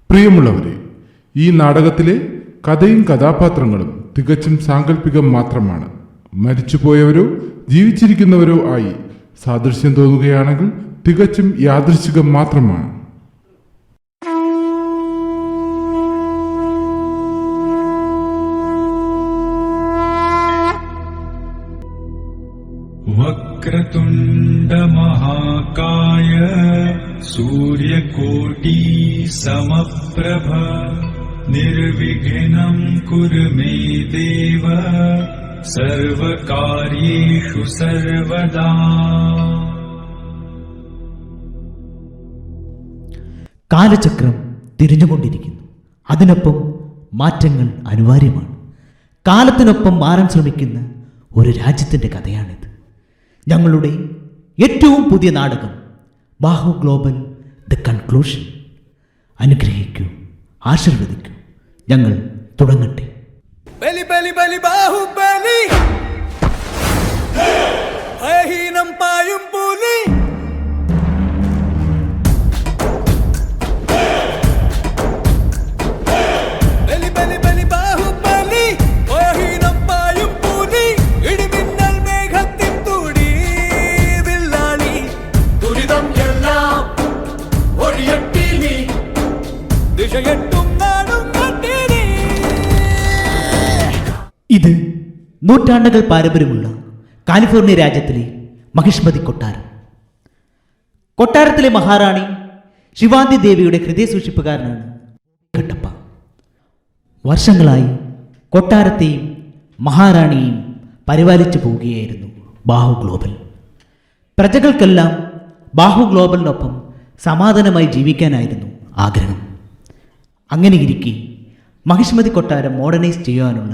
പ്രിയമുള്ളവരെ, ഈ നാടകത്തിലെ കഥയും കഥാപാത്രങ്ങളും തികച്ചും സാങ്കല്പികം മാത്രമാണ്. മരിച്ചുപോയവരോ ജീവിച്ചിരിക്കുന്നവരോ ആയി സാദൃശ്യം തോന്നുകയാണെങ്കിൽ തികച്ചും യാദൃശ്ചികം മാത്രമാണ്. വക്രതുണ്ഡ മഹാകായ സൂര്യകോടി സമപ്രഭ നിർവിഘ്നം കുരു മേ ദേവ സർവകാര്യേഷു സർവദാ. കാലചക്രം തിരിഞ്ഞുകൊണ്ടിരിക്കുന്നു. അതിനൊപ്പം മാറ്റങ്ങൾ അനിവാര്യമാണ്. കാലത്തിനൊപ്പം മാറാൻ ശ്രമിക്കുന്ന ഒരു രാജ്യത്തിൻ്റെ കഥയാണിത്. ഞങ്ങളുടെ ഏറ്റവും പുതിയ നാടകം ബാഹു ഗ്ലോബൽ ദ കൺക്ലൂഷൻ. അനുഗ്രഹിക്കൂ, ആശീർവദിക്കൂ. ഞങ്ങൾ തുടങ്ങട്ടെ. ബലി ബലി ബലി ബാഹുബലി, ഭയഹീനം പായും പുലി. ബലി ബലി ബലി ബാഹുബലി, ഭയഹീനം പായും പുലി. ഇടിമിന്നൽ മേഘത്തിൻ തുടി വില്ലാളി, ദുരിതം എല്ലാം ഒഴിയട്ടി നീ, ദിശയെട്ടും നാടും കട്ടിനി. ഇത് നൂറ്റാണ്ടുകൾ പാരമ്പര്യമുള്ള കാലിഫോർണിയ രാജ്യത്തിലെ മഹിഷ്മതി കൊട്ടാരം. കൊട്ടാരത്തിലെ മഹാറാണി ശിവാന്തി ദേവിയുടെ ഹൃദയ സൂക്ഷിപ്പുകാരനാണ് കട്ടപ്പ. വർഷങ്ങളായി കൊട്ടാരത്തെയും മഹാറാണിയെയും പരിപാലിച്ചു പോവുകയായിരുന്നു ബാഹു ഗ്ലോബൽ. പ്രജകൾക്കെല്ലാം ബാഹു ഗ്ലോബലിനൊപ്പം സമാധാനമായി ജീവിക്കാനായിരുന്നു ആഗ്രഹം. അങ്ങനെയിരിക്കെ മഹിഷ്മതി കൊട്ടാരം മോഡേണൈസ് ചെയ്യാനുള്ള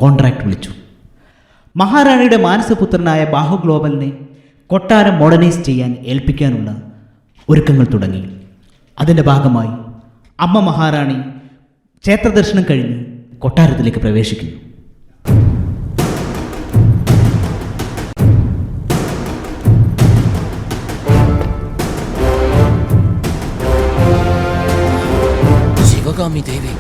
കോൺട്രാക്ട് വിളിച്ചു. മഹാറാണിയുടെ മാനസപുത്രനായ ബാഹു ഗ്ലോബലിനെ കൊട്ടാരം മോഡേണൈസ് ചെയ്യാൻ ഏൽപ്പിക്കാനുള്ള ഒരുക്കങ്ങൾ തുടങ്ങി. അതിൻ്റെ ഭാഗമായി അമ്മ മഹാറാണി ക്ഷേത്രദർശനം കഴിഞ്ഞ് കൊട്ടാരത്തിലേക്ക് പ്രവേശിക്കുന്നു. ശിവകാമി ദേവി,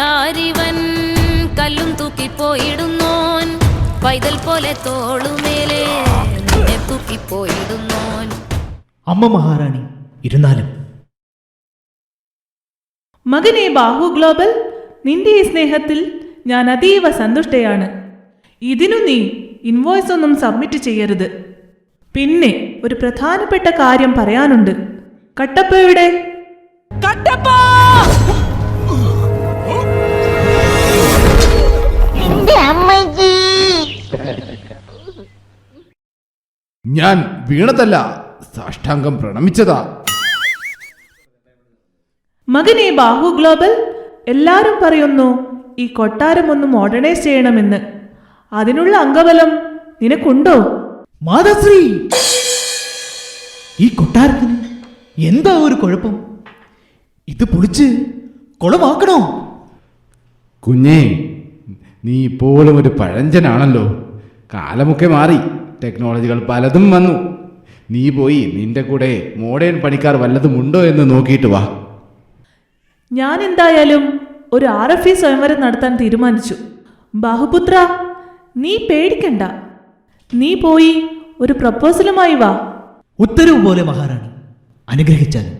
ആരിവൻ കല്ലും തൂക്കിപ്പോയിടുന്നോൻ, പൈതൽ പോലെ തോളുമേലെ നിന്നെ തൂക്കിപ്പോയിടുന്നോൻ. അമ്മ മഹാറാണി ഇരുന്നാലും മകനെ ബാഹു ഗ്ലോബൽ, നിന്റെ ഈ സ്നേഹത്തിൽ ഞാൻ അതീവ സന്തുഷ്ടയാണ്. ഇതിനു നീ ഇൻവോയ്സ് ഒന്നും സബ്മിറ്റ് ചെയ്യരുത്. പിന്നെ ഒരു പ്രധാനപ്പെട്ട കാര്യം പറയാനുണ്ട്. കട്ടപ്പയുടെ കട്ടപ്പ ഞാൻ വീണതല്ല, സാഷ്ടാംഗം പ്രണമിച്ചതാ. മകനെ ബാഹു ഗ്ലോബൽ, എല്ലാരും പറയുന്നു ഈ കൊട്ടാരം ഒന്ന് മോഡേണൈസ് ചെയ്യണമെന്ന്. അതിനുള്ള അംഗബലം നിനക്കുണ്ടോ? മാതാശ്രീ, ഈ കൊട്ടാരത്തിന് എന്താ ഒരു കുഴപ്പം? ഇത് പൊളിച്ച് കുളമാക്കണോ? കുഞ്ഞേ, നീ ഇപ്പോഴും ഒരു പഴഞ്ചനാണല്ലോ. കാലമൊക്കെ മാറി, ടെക്നോളജികൾ പലതും വന്നു. നീ പോയി നിന്റെ കൂടെ മോഡേൺ പണിക്കാർ വല്ലതും ഉണ്ടോ എന്ന് നോക്കിയിട്ട് വാ. ഞാൻ എന്തായാലും ഒരു RFE സ്വയംവരം നടത്താൻ തീരുമാനിച്ചു. ബാഹുപുത്ര, നീ പേടിക്കണ്ട. നീ പോയി ഒരു പ്രപ്പോസലുമായി വാ. ഉത്തരവ് പോലെ മഹാറാണി, അനുഗ്രഹിച്ചാലും.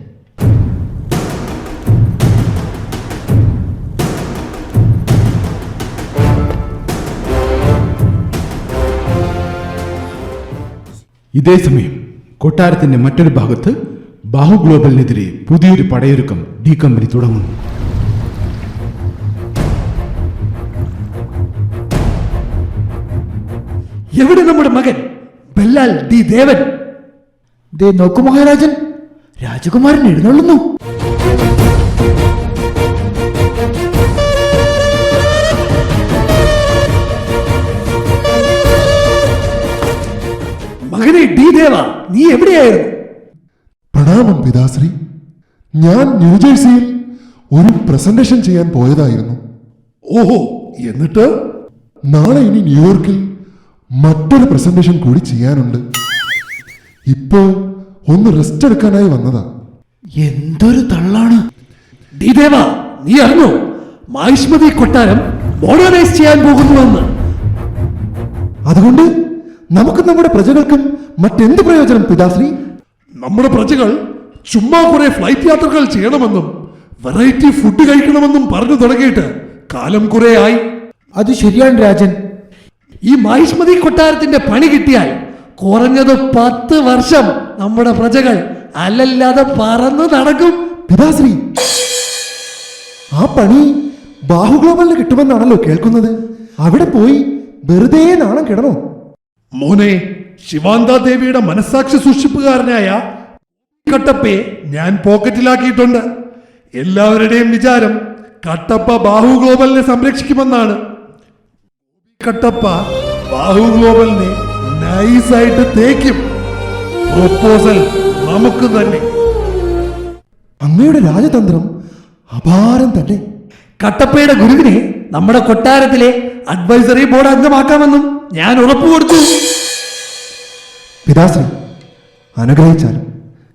ഇതേ സമയം കൊട്ടാരത്തിന്റെ മറ്റൊരു ഭാഗത്ത് ബാഹു ഗ്ലോബലിനെതിരെ പുതിയൊരു പടയൊരുക്കം ഡി കമ്പനി തുടങ്ങുന്നു. എവിടെ നമ്മുടെ മകൻ ബല്ലാൽ ഡി ദേവൻ? ദേ നോക്കൂ മഹാരാജൻ, രാജകുമാരൻ എഴുന്നള്ളുന്നു. മകനെ ഡി ദേവ, നീ എവിടെയായിരുന്നു? പ്രണാമം പിതാശ്രീ. ഞാൻ ന്യൂജേഴ്സിയിൽ ഒരു പ്രസന്റേഷൻ ചെയ്യാൻ പോയതായിരുന്നു. ഓഹോ, എന്നിട്ട്? നാളെ ഇനി ന്യൂയോർക്കിൽ മറ്റൊരു പ്രസന്റേഷൻ കൂടി ചെയ്യാനുണ്ട്. ഇപ്പോ ഒന്ന് റെസ്റ്റ് എടുക്കാനായി വന്നതാ. എന്തൊരു തള്ളാണ്. ഡി ദേവ, നീ അറിഞ്ഞോ മാഹിഷ്മതി കൊട്ടാരം മോഡേണൈസ് ചെയ്യാൻ പോകുന്നുവെന്ന്? അതുകൊണ്ട് നമുക്ക് നമ്മുടെ പ്രജകൾക്കും മറ്റെന്ത് പ്രയോജനം പിതാശ്രീ? നമ്മുടെ പ്രജകൾ ചുമ്മാ കുറെ ഫ്ലൈറ്റ് യാത്രകൾ ചെയ്യണമെന്നും വെറൈറ്റി ഫുഡ് കഴിക്കണമെന്നും പറഞ്ഞു തുടങ്ങിയിട്ട് കാലം കുറെ ആയി. അത് ശരിയാണ് രാജൻ. ഈ മാഹിഷ്മതി കൊട്ടാരത്തിന്റെ പണി കിട്ടിയാൽ കുറഞ്ഞത് 10 വർഷം നമ്മുടെ പ്രജകൾ അല്ലല്ലാതെ പറന്നു നടക്കും. പിതാശ്രീ, ആ പണി ബാഹു ഗ്ലോബലിന് കിട്ടുമെന്നാണല്ലോ കേൾക്കുന്നത്. അവിടെ പോയി വെറുതെ നാണം കിടണോ? മോനെ, ശിവാന്ത ദേവിയുടെ മനസ്സാക്ഷി സൂക്ഷിപ്പുകാരനായ കട്ടപ്പയെ ഞാൻ പോക്കറ്റിലാക്കിയിട്ടുണ്ട്. എല്ലാവരുടെയും വിചാരം കട്ടപ്പ ബാഹു ഗ്ലോബലിനെ സംരക്ഷിക്കുമെന്നാണ്. കട്ടപ്പ ബാഹു ഗ്ലോബലിനെ നൈസായിട്ട് തേക്കും. പ്രൊപ്പോസൽ നമുക്ക് തന്നെ. അങ്ങയുടെ രാജതന്ത്രം അപാരം തന്നെ. കട്ടപ്പയുടെ ഗുരുവിനെ നമ്മുടെ കൊട്ടാരത്തിലെ അഡ്വൈസറി ബോർഡ് അംഗമാക്കാമെന്നും ഞാൻ ഉറപ്പു കൊടുത്തു. പിതാശ്രീ, അനുഗ്രഹിച്ചാലും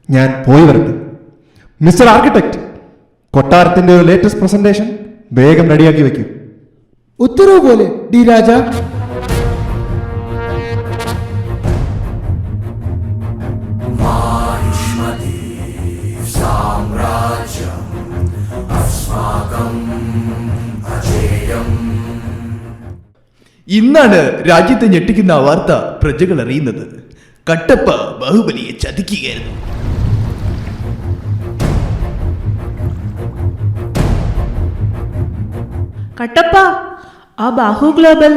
ഞാൻ പോയി വരട്ടെ. മിസ്റ്റർ ആർക്കിടെക്ട്, കൊട്ടാരത്തിന്റെ ഒരു ലേറ്റസ്റ്റ് പ്രസന്റേഷൻ വേഗം റെഡിയാക്കി വെക്കൂ. ഉത്തരവ് പോലെ ഡി രാജ. ഇന്നാണ് രാജ്യത്തെ ഞെട്ടിക്കുന്ന വാർത്ത പ്രജകൾ അറിയുന്നത്. കട്ടപ്പ ബാഹുബലിയെ ചതിക്കുകയായിരുന്നു. കട്ടപ്പ, ആ ബാഹു ഗ്ലോബൽ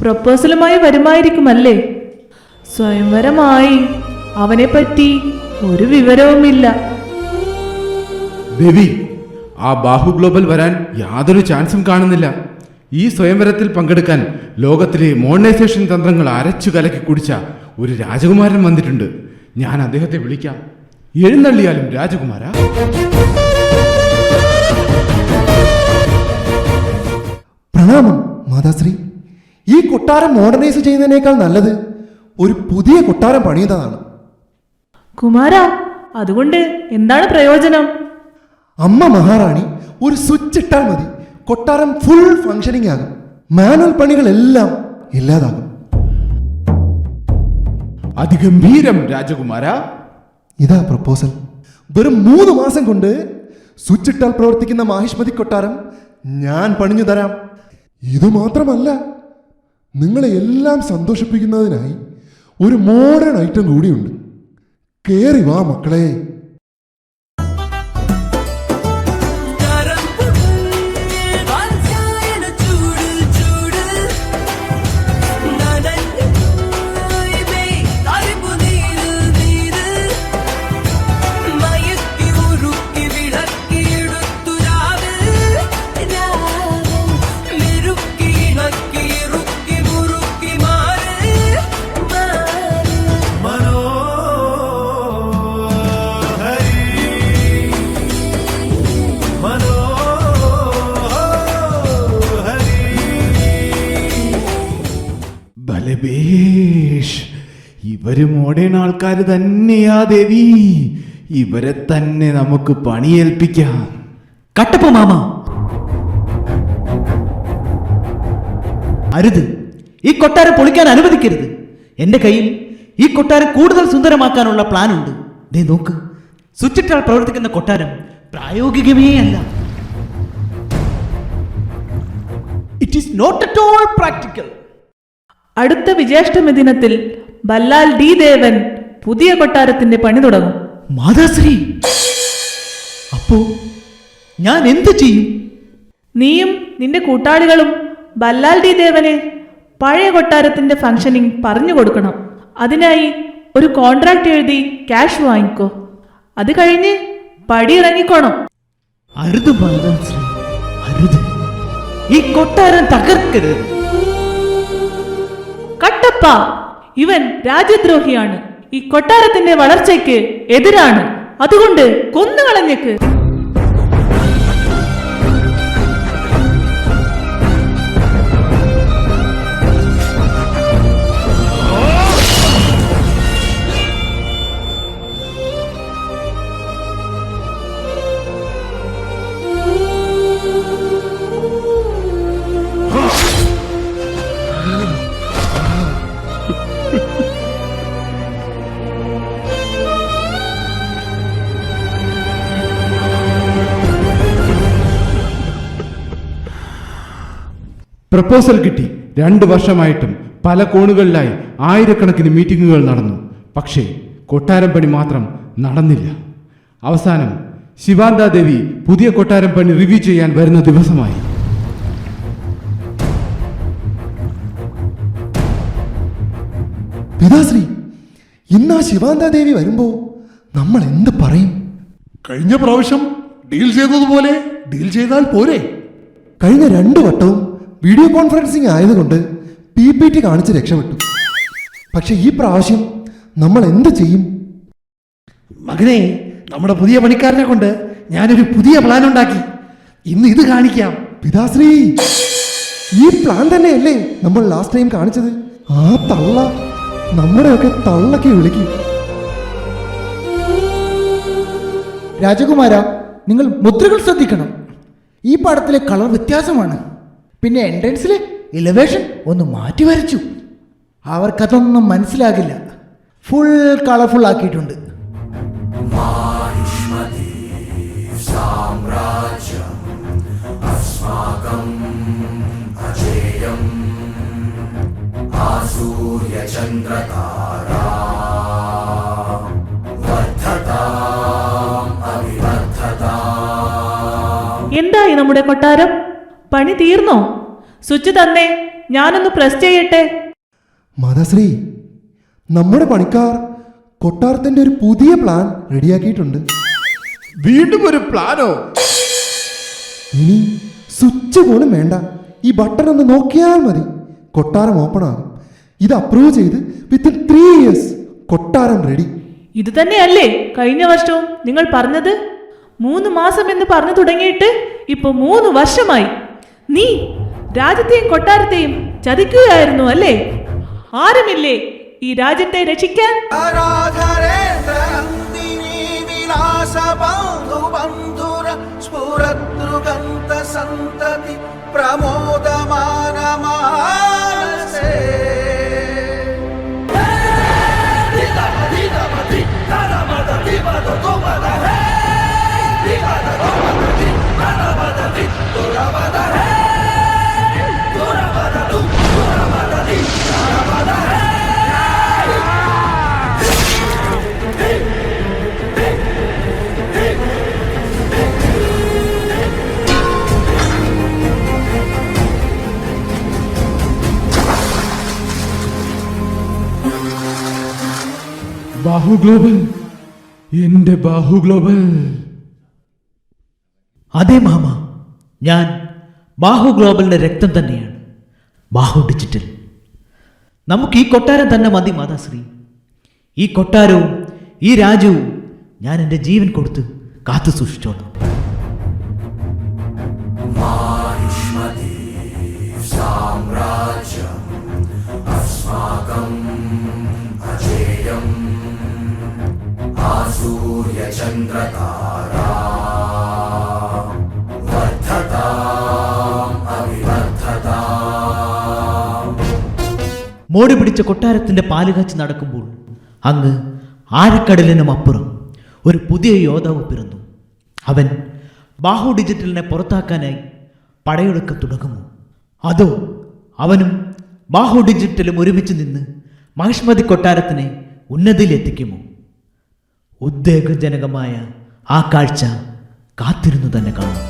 പ്രൊപ്പോസലുമായി വരുമായിരിക്കുമല്ലേ? സ്വയംവരമായി അവനെപ്പറ്റി ഒരു വിവരവുമില്ല. ദേവി, ആ ബാഹു ഗ്ലോബൽ വരാൻ യാതൊരു ചാൻസും കാണുന്നില്ല. ഈ സ്വയംവരത്തിൽ പങ്കെടുക്കാൻ ലോകത്തിലെ മോഡേണൈസേഷൻ തന്ത്രങ്ങൾ അരച്ചു കലക്കി കുടിച്ച ഒരു രാജകുമാരൻ വന്നിട്ടുണ്ട്. ഞാൻ അദ്ദേഹത്തെ വിളിക്കാം. എഴുന്നള്ളിയാലും രാജകുമാര. പ്രണാമം മാതാശ്രീ. ഈ കൊട്ടാരം മോഡേണൈസ് ചെയ്യുന്നതിനേക്കാൾ നല്ലത് ഒരു പുതിയ കൊട്ടാരം പണിയുന്നതാണ്. കുമാര, അതുകൊണ്ട് എന്താണ് പ്രയോജനം? അമ്മ മഹാറാണി ഒരു സ്വിച്ച് ഇട്ടാൽ മതി, കൊട്ടാരം ഫുൾ ഫങ്ഷനിങ് ആകും. മാനുവൽ പണികളെല്ലാം ഇല്ലാതാകും. അതിഗംഭീരം രാജകുമാര. ഇതാ പ്രപ്പോസൽ. വെറും 3 മാസം കൊണ്ട് സ്വിച്ച് ഇട്ടാൽ പ്രവർത്തിക്കുന്ന മാഹിഷ്മതി കൊട്ടാരം ഞാൻ പണിഞ്ഞു തരാം. ഇത് മാത്രമല്ല, നിങ്ങളെ എല്ലാം സന്തോഷിപ്പിക്കുന്നതിനായി ഒരു മോഡേൺ ഐറ്റം കൂടിയുണ്ട്. കേറി വാ മക്കളെ. ബലബേഷ്, ഇവര് മോഡേൺ ആൾക്കാർ തന്നെയാ ദേവി. ഇവരെ തന്നെ നമുക്ക് പണിയേൽപ്പിക്കാം. കട്ടപ്പ മാമ, അരുത്. ഈ കൊട്ടാരം പൊളിക്കാൻ അനുവദിക്കരുത്. എന്റെ കയ്യിൽ ഈ കൊട്ടാരം കൂടുതൽ സുന്ദരമാക്കാനുള്ള പ്ലാൻ ഉണ്ട്. ദേ നോക്ക്, സ്വിച്ചിട്ടാൽ പ്രവർത്തിക്കുന്ന കൊട്ടാരം പ്രായോഗികമേ അല്ല. It is not at all practical. അടുത്ത വിജയാഷ്ടമി ദിനത്തിൽ ബല്ലാൽ ഡി ദേവൻ പുതിയ കൊട്ടാരത്തിന്റെ പണി തുടങ്ങും. മാതാശ്രീ, അപ്പോ ഞാൻ എന്ത് ചെയ്യും? നീയും നിന്റെ കൂട്ടാളികളും ബല്ലാൽ ഡി ദേവനെ പഴയ കൊട്ടാരത്തിന്റെ ഫംഗ്ഷനിങ് പറഞ്ഞു കൊടുക്കണം. അതിനായി ഒരു കോൺട്രാക്ട് എഴുതി ക്യാഷ് വാങ്ങിക്കോ. അത് കഴിഞ്ഞ് പടിയിറങ്ങിക്കോണം. അരുത് മാതാശ്രീ, അരുത്. ഈ കൊട്ടാരം തകർക്കരുത്. കട്ടപ്പ, ഇവൻ രാജ്യദ്രോഹിയാണ്. ഈ കൊട്ടാരത്തിന്റെ വളർച്ചയ്ക്ക് എതിരാണ്. അതുകൊണ്ട് കൊന്നുകളഞ്ഞേക്ക്. പ്രപ്പോസൽ കിട്ടി. 2 വർഷമായിട്ടും പല കോണുകളിലായി ആയിരക്കണക്കിന് മീറ്റിങ്ങുകൾ നടന്നു. പക്ഷേ കൊട്ടാരം പണി മാത്രം നടന്നില്ല. അവസാനം ശിവാനന്ദാദേവി പുതിയ കൊട്ടാരം പണി റിവ്യൂ ചെയ്യാൻ വരുന്ന ദിവസമായി. പിതാശ്രീ, ഇന്ന് ആ ശിവാനന്ദാദേവി വരുമ്പോ നമ്മൾ എന്ത് പറയും? കഴിഞ്ഞ പ്രാവശ്യം ഡീൽ ചെയ്തതുപോലെ ഡീൽ ചെയ്താൽ പോരെ? കഴിഞ്ഞ 2 വട്ടവും വീഡിയോ കോൺഫറൻസിങ് ആയതുകൊണ്ട് PPT കാണിച്ച് രക്ഷപ്പെട്ടു. പക്ഷെ ഈ പ്രാവശ്യം നമ്മൾ എന്ത് ചെയ്യും? മകനെ, നമ്മുടെ പുതിയ പണിക്കാരനെ കൊണ്ട് ഞാനൊരു പുതിയ പ്ലാൻ ഉണ്ടാക്കി. ഇന്ന് ഇത് കാണിക്കാം. പിതാശ്രീ, ഈ പ്ലാൻ തന്നെയല്ലേ നമ്മൾ ലാസ്റ്റ് ടൈം കാണിച്ചത്? ആ തള്ള നമ്മുടെയൊക്കെ തള്ളക്ക് വിളിക്കും. രാജകുമാര, നിങ്ങൾ മുദ്രകൾ ശ്രദ്ധിക്കണം. ഈ പടത്തിലെ കളർ വ്യത്യാസമാണ്. പിന്നെ എൻട്രൻസിലെ എലിവേഷൻ ഒന്ന് മാറ്റി വരച്ചു. അവർക്കതൊന്നും മനസ്സിലാകില്ല. ഫുൾ കളർഫുൾ ആക്കിയിട്ടുണ്ട്. എന്തായി നമ്മുടെ കൊട്ടാരം? പണി തീർന്നോ? സ്വിച്ച് തന്നെ, ഞാനൊന്ന് പ്രസ് ചെയ്യട്ടെ. മാതാശ്രീ, നമ്മുടെ പണിക്കാർ കൊട്ടാരത്തിന്റെ ഒരു പുതിയ പ്ലാൻ റെഡിയാക്കിയിട്ടുണ്ട്. വീണ്ടും ഒരു പ്ലാനോ? ഇനി സ്വിച്ച് പോലും വേണ്ട, ഈ ബട്ടൺ ഒന്ന് നോക്കിയാൽ മതി, കൊട്ടാരം ഓപ്പൺ ആകും. ഇത് അപ്രൂവ് ചെയ്ത് വിത്തിൻ 3 years കൊട്ടാരം റെഡി. ഇത് തന്നെയല്ലേ കഴിഞ്ഞ വർഷവും നിങ്ങൾ പറഞ്ഞത്? 3 മാസം എന്ന് പറഞ്ഞു തുടങ്ങിയിട്ട് ഇപ്പൊ 3 വർഷമായി. നീ രാജ്യത്തെയും കൊട്ടാരത്തെയും ചതിക്കുകയായിരുന്നു അല്ലേ? ആരുമില്ലേ ഈ രാജ്യത്തെ രക്ഷിക്കാൻ? ബാഹു ഗ്ലോബൽ, എന്റെ ബാഹു ഗ്ലോബൽ. അതെ മാമ, ഞാൻ ബാഹു ഗ്ലോബലിന്റെ രക്തം തന്നെയാണ്. ബാഹു ഡിജിറ്റൽ. നമുക്ക് ഈ കൊട്ടാരം തന്നെ മതി മാതാശ്രീ. ഈ കൊട്ടാരവും ഈ രാജ്യവും ഞാൻ എൻ്റെ ജീവൻ കൊടുത്ത് കാത്തു സൂക്ഷിച്ചോളാം. മോടി പിടിച്ച കൊട്ടാരത്തിന്റെ പാലുകാച്ച് നടക്കുമ്പോൾ അങ്ങ് ആഴക്കടലിനും അപ്പുറം ഒരു പുതിയ യോദ്ധാവ് പിറന്നു. അവൻ ബാഹു ഡിജിറ്റലിനെ പുറത്താക്കാനായി പടയൊടുക്കം തുടങ്ങുമോ? അതോ അവനും ബാഹു ഡിജിറ്റലും ഒരുമിച്ച് നിന്ന് മഹിഷ്മതി കൊട്ടാരത്തിനെ ഉന്നതിയിലെത്തിക്കുമോ? ഉദ്വേഗജനകമായ ആ കാഴ്ച കാത്തിരുന്നു തന്നെ കാണാം.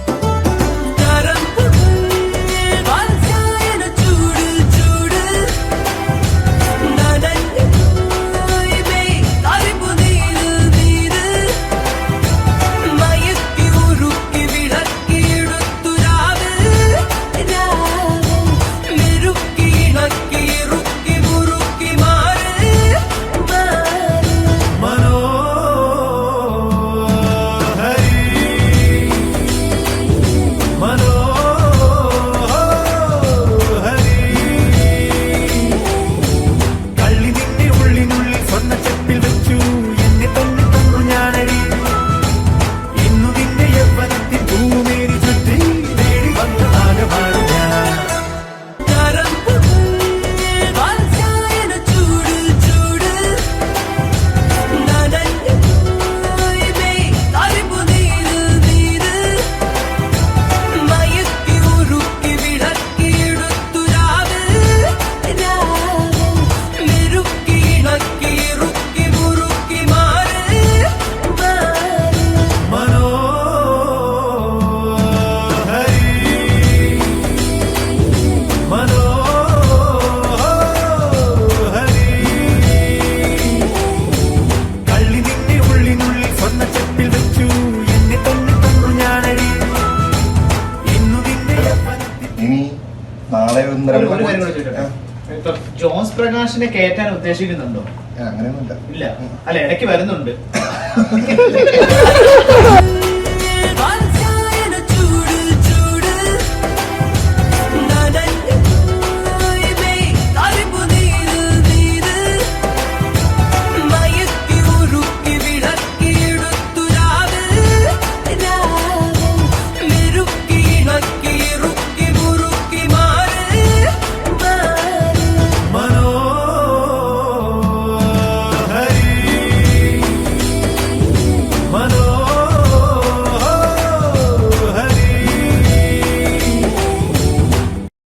നാളെ ഒരു കാര്യം കൂടെ ചോദിച്ചോട്ടെ. ഇപ്പൊ ജോസ് പ്രകാശിനെ കയറ്റാൻ ഉദ്ദേശിക്കുന്നുണ്ടോ? അങ്ങനെയൊന്നുമില്ല. ഇല്ല. അല്ല, ഇടയ്ക്ക് വരുന്നുണ്ട്.